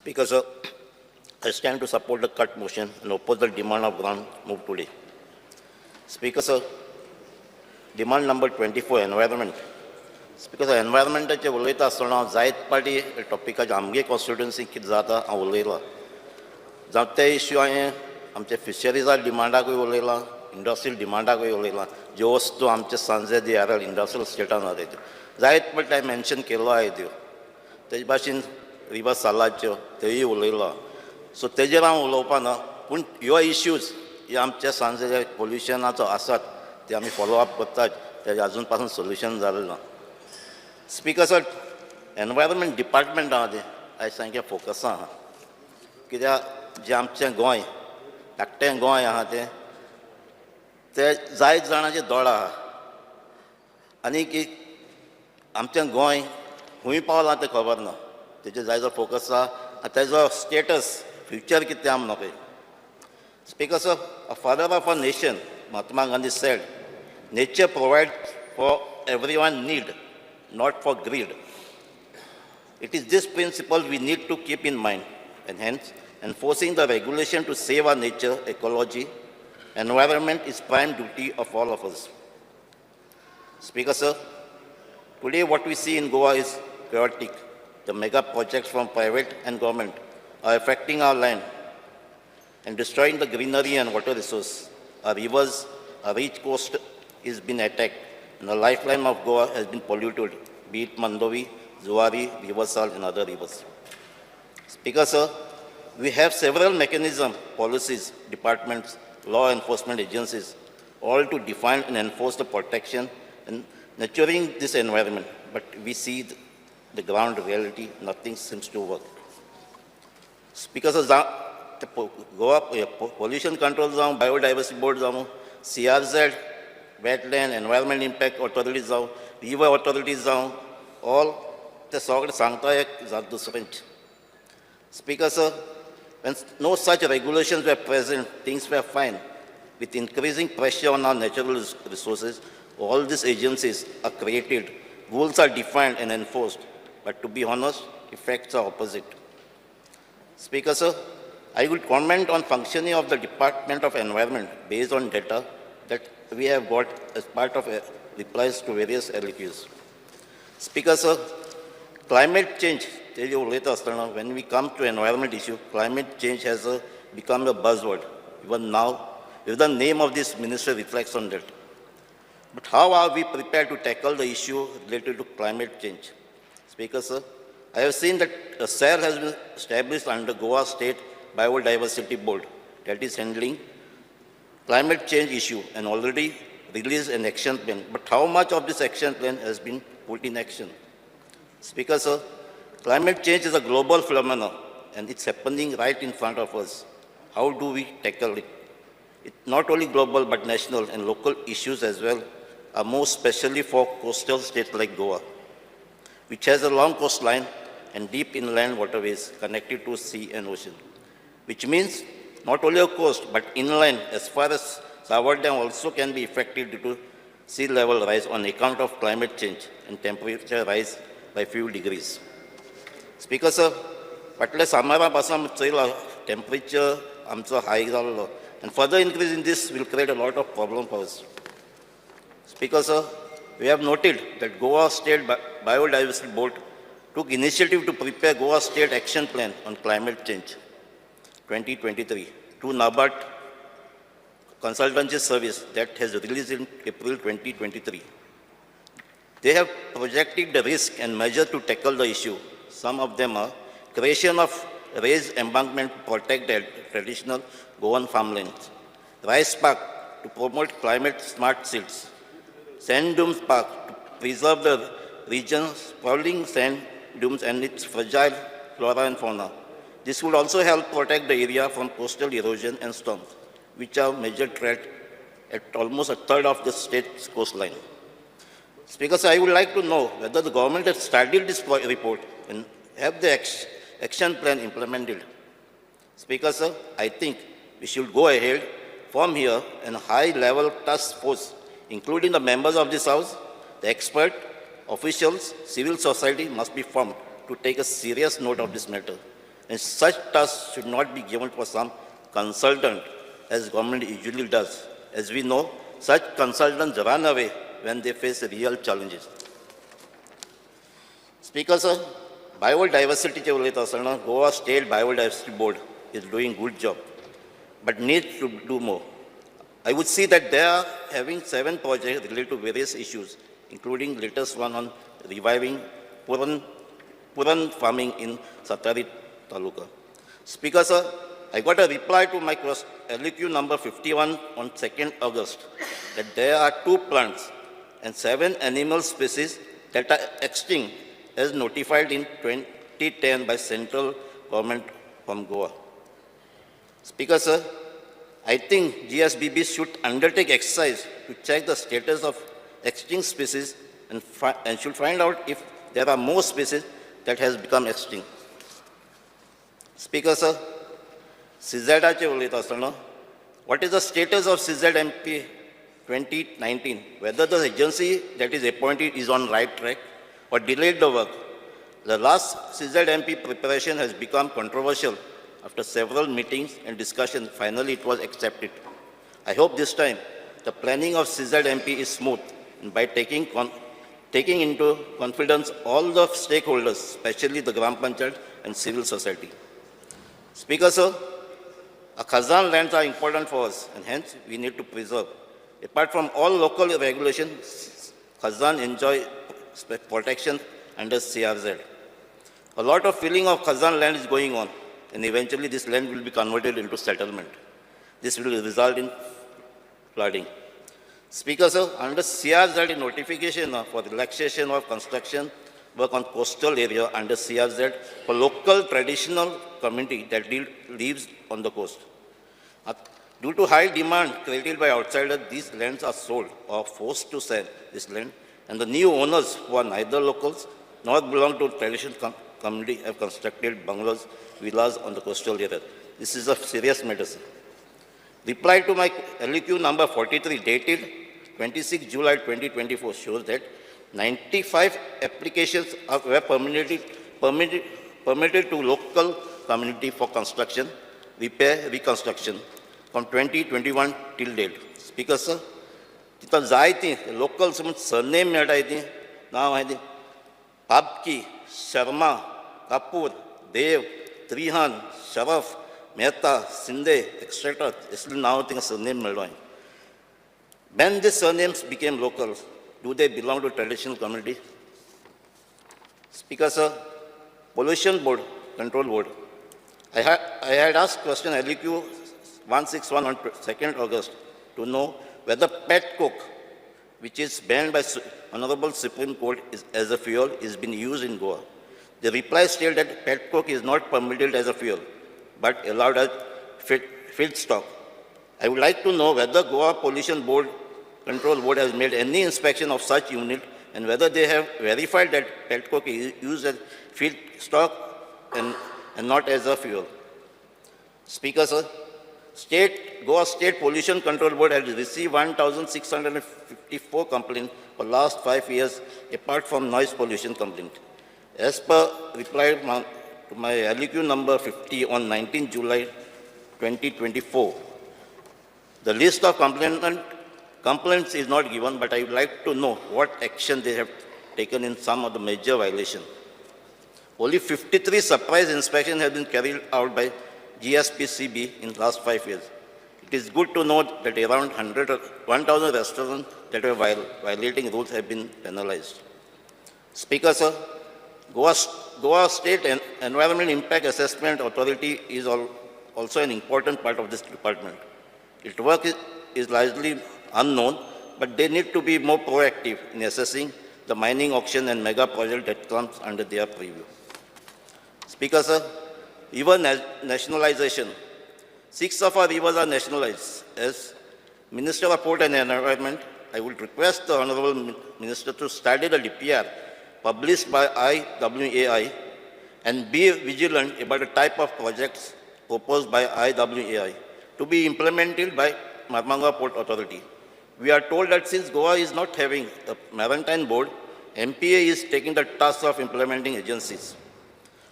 Speaker, sir, I stand to support the cut motion and oppose the demand of ground move today. Speaker, sir, demand number 24, environment. Speaker, sir, environment उलयता आसतना जायत पाटी टॉपिकाचे आमगे constituency कितें जाता हांव उलयलां. जावं ते इश्यू हांवें आमचे फिशरीजा डिमांडाकूय उलयलां, इंडस्ट्रियल डिमांडाकूय उलयलां, ज्यो वस्तू आमचे सांजे दियारल इंडस्ट्रियल स्टेटान जाता त्यो जायत पाटी हांवें मेन्शन केलो आहाय त्यो. तेजे भाशेन रिवर सालाच्यो तेय उलयलां. सो तेजेर हांव उलोवपा ना, पूण ह्यो इश्यूज हे आमचे सांजे जे पोल्युशनाचो आसात ते आमी फॉलो अप करतात, तेजे अजून पासून सोल्युशन जालें ना. स्पीकर सर, एनवायरमेंट डिपार्टमेंट आहा तें आयज सारकें फोकसा आहा, कित्याक जें आमचें गोंय धाकटें गोंय आहा तें जायत जाणांचें दोळ आहा आनी की आमचें गोंय खूंय पावलां तें खबर ना. तेजेर जायतो फोकस आहा आनी तेजो स्टेटस फ्युचर कितें आम नोकय. Speaker sir, a father of a nation Mahatma Gandhi said, nature provides for everyone need, not for greed. It is this principle we need to keep in mind, and hence enforcing the regulation to save our nature, ecology, environment is prime duty of all of us. Speaker sir, today what we see in Goa is chaotic. The mega projects from private and government are affecting our land and destroying the greenery and water resource. Our rivers, our rich coast is being attacked, and the lifeline of Goa has been polluted, be it Mandovi, Zuari, Riversal, and other rivers. Speaker sir, we have several mechanisms, policies, departments, law enforcement agencies, all to define and enforce the protection and nurturing this environment. But we see the ground reality, nothing seems to work. Speaker sir, the Goa Pollution Control Zone, Biodiversity Board Zone, CRZ, Wetland, Environment Impact Authorities Zone, River Authorities Zone, all the सगळे सांगता एक जात दुसरेंच. Speaker sir, when no such regulations were present, things were fine. With increasing pressure on our natural resources, all these agencies are created, rules are defined and enforced. But to be honest, effects are opposite. Speaker sir, I will comment on functioning of the Department of Environment based on data that we have got as part of replies to various LQs. Speaker sir, climate change, when we come to environment issue, climate change has become a buzzword. Even now, if the name of this ministry reflects on that. But how are we prepared to tackle the issue related to climate change? Speaker sir, I have seen that a cell has been established under Goa State Biodiversity Board that is handling climate change issue and already released an action plan. But how much of this action plan has been put in action? Speaker sir, climate change is a global phenomenon and it's happening right in front of us. How do we tackle it? It's not only global but national and local issues as well, are more especially for coastal states like Goa, which has a long coastline and deep inland waterways connected to sea and ocean, which means not only a coast but inland as far as Savardam also can be affected due to sea level rise on account of climate change and temperature rise by few degrees. Speaker sir, फाटल्या Samara पासून चयला temperature आमचो high जाल्लो and further increase in this will create a lot of problem for us. Speaker sir, we have noted that Goa State Biodiversity Board took initiative to prepare Goa State Action Plan on Climate Change 2023 to NABARD consultancy service that has released in April 2023. They have projected the risk and measures to tackle the issue. Some of them are creation of raised embankment to protect the traditional Goan farmlands, rice park to promote climate smart seeds, sand dunes park to preserve the region's sprawling sand dunes and its fragile flora and fauna. This would also help protect the area from coastal erosion and storms, which are major threat at almost a third of the state's coastline. Speaker sir, I would like to know whether the government has studied this report and have the action plan implemented. Speaker sir, I think we should go ahead, form here a high-level task force, including the members of this House, the expert, officials, civil society must be formed to take a serious note of this matter. and such tasks should not be given for some consultant, as government usually does. As we know, such consultants run away when they face real challenges. Speaker, sir, biodiversity Goa State Biodiversity Board is doing good job, but needs to do more. I would see that they are having 7 projects related to various issues, including latest one on reviving Puran farming in Satari Taluka. Speaker, sir, I got a reply to my LQ number 51 on 2nd August that there are 2 plants and 7 animal species that are extinct as notified in 2010 by central government from Goa. Speaker, sir, I think GSBB should undertake exercise to check the status of extinct species and should find out if there are more species that has become extinct. Speaker, sir, what is the status of CZMP 2019? Whether the agency that is appointed is on right track or delayed the work. The last CZMP preparation has become controversial. After several meetings and discussions, finally it was accepted. I hope this time the planning of CZMP is smooth, and by taking into confidence all the stakeholders, especially the Gram Panchayat and civil society. Speaker, sir, our Khazan lands are important for us, and hence we need to preserve. Apart from all local regulations, Khazan enjoy protection under CRZ. A lot of filling of Khazan land is going on, and eventually this land will be converted into settlement. This will result in flooding. Speaker, sir, under CRZ notification for relaxation of construction work on coastal area under CRZ for local traditional community that lives on the coast. Due to high demand created by outsiders, these lands are sold or forced to sell this land, and the new owners, who are neither locals nor belong to traditional community, have constructed bungalows, villas on the coastal area. This is a serious matter, sir. Reply to my LQ number 43 dated 26 July 2024 shows that 95 applications were permitted to local community for construction, repair, reconstruction from 2021 till date. Speaker, sir, तिथं जाय ती local surname मेळटाय ती नांव आहाय ती पापकी, शर्मा, कापूर, देव, त्रिहन, शरफ, Mehta, Shinde, etcetera असले नांव तिंगा सरनेम मेळ्ळो आहाय. When these surnames became local, do they belong to traditional community? Speaker, sir, Pollution Board, Control Board. I had asked question LQ 161 on 2nd August to know whether pet coke, which is banned by Honorable Supreme Court as a fuel, is being used in Goa. The reply stated that pet coke is not permitted as a fuel, but allowed as feedstock. I would like to know whether Goa Pollution Board, Control Board has made any inspection of such unit and whether they have verified that pet coke is used as feedstock and not as a fuel. Speaker, sir, Goa State Pollution Control Board has received 1,654 complaints for last 5 years, apart from noise pollution complaint. As per reply to my LQ number 50 on 19 July 2024, the list of complaints is not given, but I would like to know what action they have taken in some of the major violations. Only 53 surprise inspections have been carried out by GSPCB in the last 5 years. It is good to know that around 1,000 restaurants that were violating rules have been penalized. Speaker, sir, Goa State Environment Impact Assessment Authority is also an important part of this department. Its work is largely unknown, but they need to be more proactive in assessing the mining auction and mega project that comes under their preview. Speaker, sir, river nationalization. 6 of our rivers are nationalized. As Minister of Port and Environment, I would request the Honorable Minister to study the DPR published by IWAI and be vigilant about the type of projects proposed by IWAI to be implemented by Marmanga Port Authority. We are told that since Goa is not having a maritime board, MPA is taking the task of implementing agencies.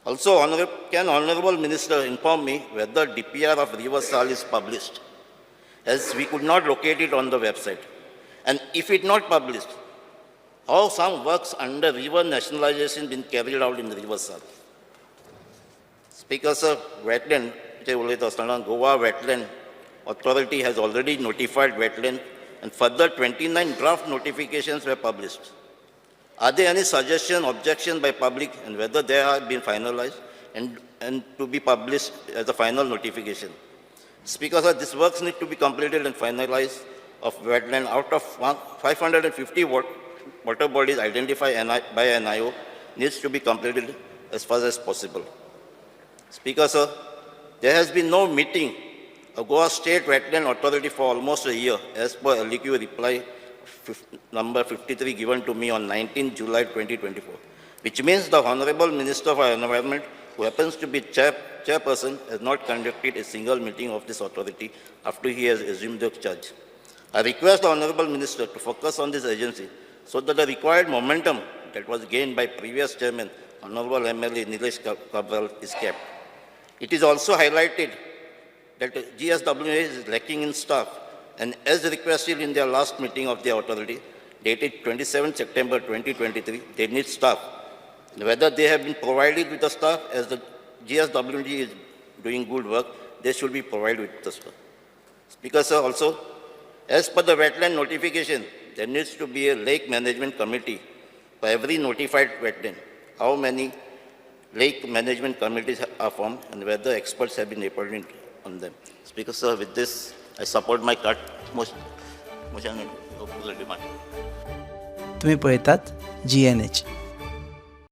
Also, can Honorable Minister inform me whether DPR of River Sal is published, as we could not locate it on the website? And if it not published, how some works under river nationalization been carried out in the River Sal? Speaker, sir, wetland, Goa Wetland Authority has already notified wetland, and further 29 draft notifications were published. Are there any suggestions, objections by public, and whether they have been finalized and to be published as a final notification? Speaker, sir, this works need to be completed and finalized of wetland out of 550 water bodies identified by NIO needs to be completed as fast as possible. Speaker, sir, there has been no meeting of Goa State Wetland Authority for almost a year, as per LEQ reply number 53 given to me on 19 July 2024, which means the Honorable Minister for Environment, who happens to be chairperson, has not conducted a single meeting of this authority after he has assumed the charge. I request the Honorable Minister to focus on this agency so that the required momentum that was gained by previous chairman, Honorable MLA Nilesh Kabral, is kept. It is also highlighted that GSWA is lacking in staff, and as requested in their last meeting of the authority, dated 27 September 2023, they need staff. Whether they have been provided with the staff, as the GSWD is doing good work, they should be provided with the staff. Speaker, sir, also, as per the wetland notification, there needs to be a lake management committee for every notified wetland. How many lake management committees are formed, and whether experts have been appointed on them? Speaker, sir, with this, I support my cut motion and oppose the demand. तुम्ही पळयतात GNH.